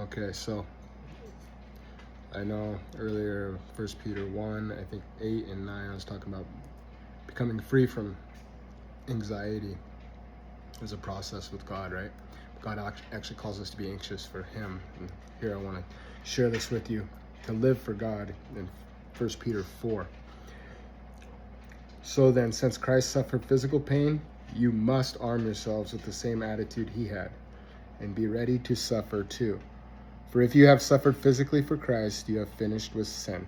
Okay, so I know earlier, 1 Peter 1, I think 8 and 9, I was talking about becoming free from anxiety as a process with God, right? God actually calls us to be anxious for Him. And here I want to share this with you, to live for God in 1 Peter 4. So then, since Christ suffered physical pain, you must arm yourselves with the same attitude He had, and be ready to suffer too. For if you have suffered physically for Christ, you have finished with sin.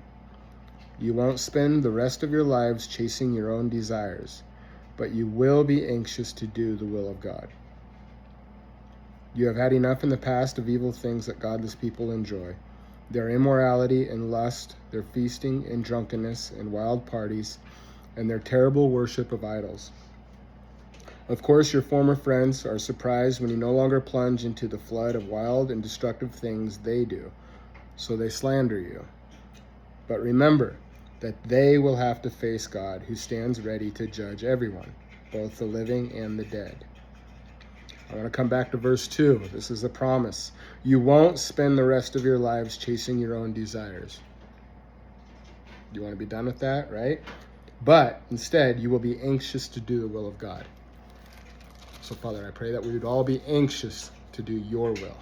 You won't spend the rest of your lives chasing your own desires, but you will be anxious to do the will of God. You have had enough in the past of evil things that godless people enjoy. Their immorality and lust, their feasting and drunkenness and wild parties, and their terrible worship of idols. Of course, your former friends are surprised when you no longer plunge into the flood of wild and destructive things they do, so they slander you. But remember that they will have to face God, who stands ready to judge everyone, both the living and the dead. I want to come back to verse 2. This is a promise. You won't spend the rest of your lives chasing your own desires. You want to be done with that, right? But instead, you will be anxious to do the will of God. So, Father, I pray that we would all be anxious to do your will.